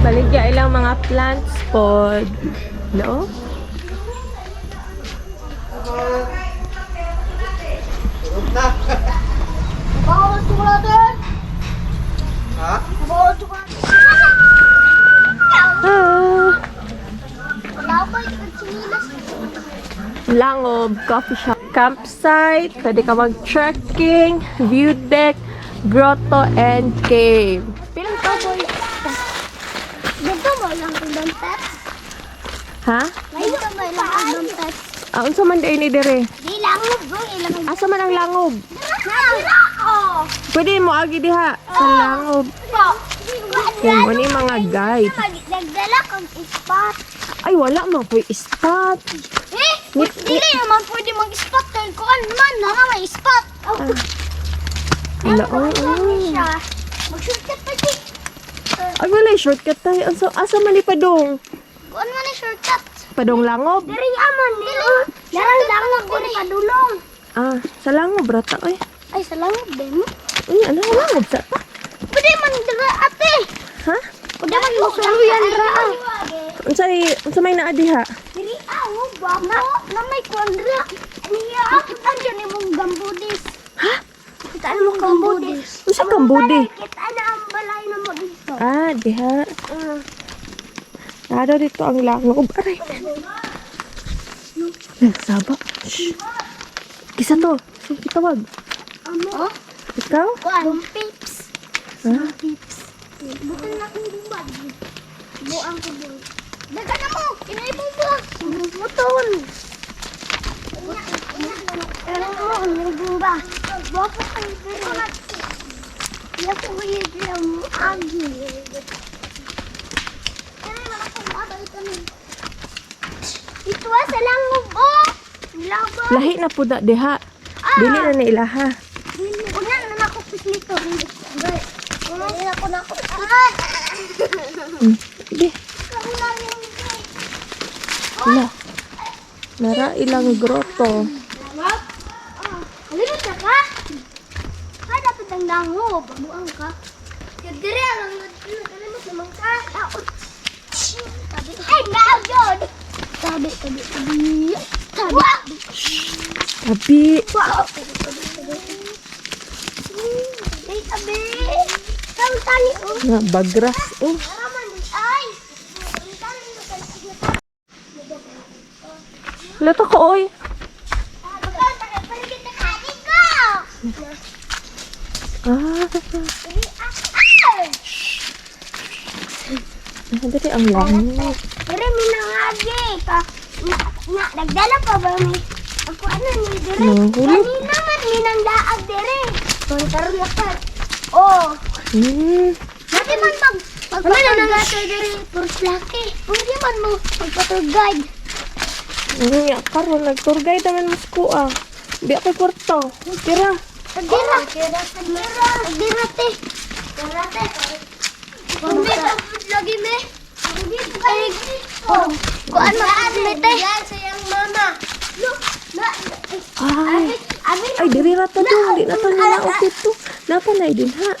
Baligya ilang mga plants pod. No? Bawal tsukulatin! Ha? Bawal tsukulatin! Labay ka sinilas. Langob, coffee shop, campsite, pwede ka mag-trekking, view deck, grotto, and cave. Pilang cowboy. Dito mo lang ibang pets? Ha? Dito mo lang ibang pets? Unsa man day ni dire? Di langob bro, ilang Asa man ang langob? Dira ko! Pwede mo agi diha sa langob. Yan mo ni mga guide. Nagdala kang spot. Ay wala man koy spot. Dili naman pwede mag-spot kay kuan man na may spot. Wala Siya. Mag-shortcut pa di. Ay wala shortcut tayo. Asa man ni padong? Kuan man ni shortcut. Padong langob. Diri amon dili. Daran langob ko ni padulong. Sa langob rata oy. Ay sa langob din. Uy, ano langob sa pa? Pwede man dira ate. Ha? Pwede man suluyan ra. Unsa may naa diha? Diri awo ba na may kwandra. Niya kita dyan imong gambudis. Ha? Kita mo gambudis. Unsa kambudi? Kita na ang balay na mo dito. Diha. Nado dito ang langob. Aray. Nagsaba. Shh. Kisa to. Saan kitawag? Ano? Ikaw? Kuan pips. Ha? Pips. Bukan na kong bubad. Buang ko doon. Daga na mo! Kinay mo ba? Butol! Ano mo? Ano ba? Baka kayo pero. Iya ko kayo mo agi. Ito sa langob oh! Laba! Lahi na po da diha. Dili na ni ilaha. Una na ako pislito. Una ako na ako. Di. Wala. Nara ilang grotto. Halina ka ka? Ha, dapat ang langob. Buang ka. Dire ang nagkalimot naman ka. Ay, naag yun! Tabi. Tabi. Ay, tabi. Tawag tali, oh. Na bagras. Oh. Naraman, ay. Lato ko oy. Dali ang langob. Dire, minangagi ka. Nagdala pa ba may... Ako ano ni dire? Nanghuli. Kanina man minangdaag dire. Karon lakat. Oh. Pwede man magpatol na nga dire. First lucky. Pwede man mo magpatol guide. Nga karon nag-tour guide naman mas kuha. Di ako kwarto. Tira. Tagdira. Tagdira te. Tagdira te. Hindi tapos lagi me. Ay. Kuan mo te. Yan sa yang mama. Look. Ay, diri rata doon. Di na tayo naog dito. Napa na din ha.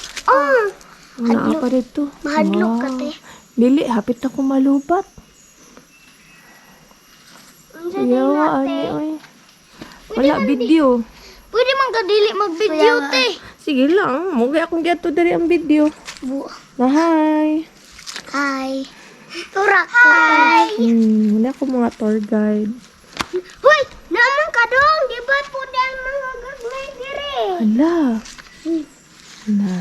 Naapa dito. Mahadlok ka te. Dili, hapit ako malubat. Yawa, ani, oy. Wala video. Pwede man kadili mag-video te. Sige lang. Mugay akong gato dari ang video. Hi. Hi. Turak ko. Hi. Wala ko mga tour guide. Hoy, naman ka dong. Di ba po dahil mga gagmay dire? Hala. Hala.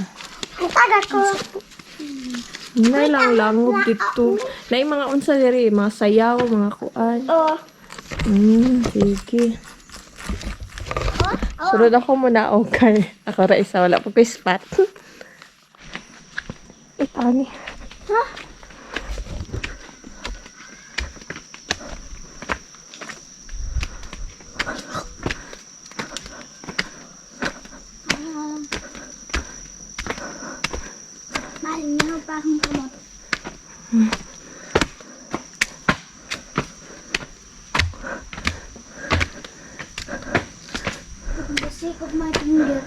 Ang taga ko. Nay lang langob dito. Nay mga unsa diri, mga sayaw, mga kuan. Oh. Sige. Sunod ako muna, okay. Ako ra isa, wala po ko spot. Ito ni. Ha? Mahal niyo pa akong kamot. Sick of my finger.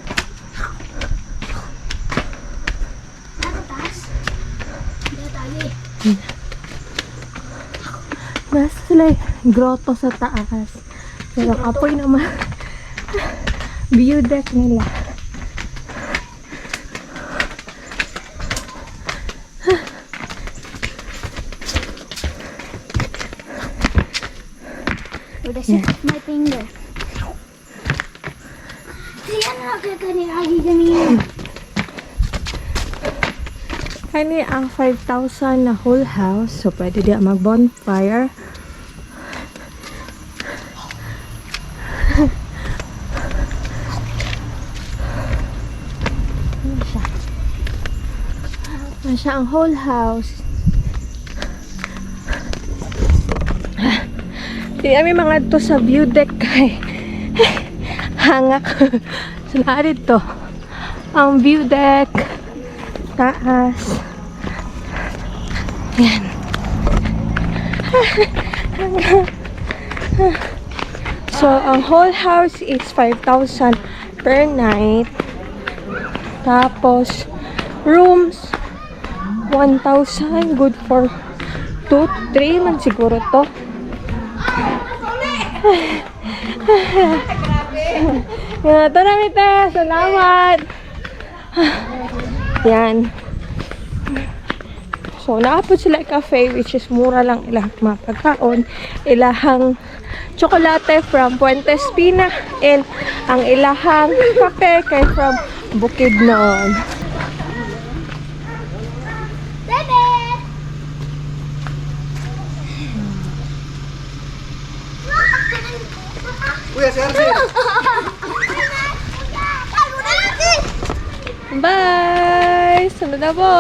Nasa taas. Hindi tayo eh. Nasa sila grotto sa taas. Pero kapoy naman. View deck nila. With the tip of my finger. Yan na kita ni Agi ganyan. Kani ang 5,000 na whole house. So, pwede di mag-bonfire. Ano siya ang whole house. Hindi kami mga to sa view deck kay hangak. So, dito ang view deck. Taas. Yan. So, ang whole house is 5,000 per night. Tapos, rooms 1,000. Good for 2 to 3 man siguro to. Yan, ito na Mite. Salamat. Yan. So, naapod sila cafe which is mura lang ilang mga pagkaon. Ilahang tsokolate from Puente Espina and ang ilahang kape kay from Bukidnon. Kuya, si Arvin. Bye! Sunod na po!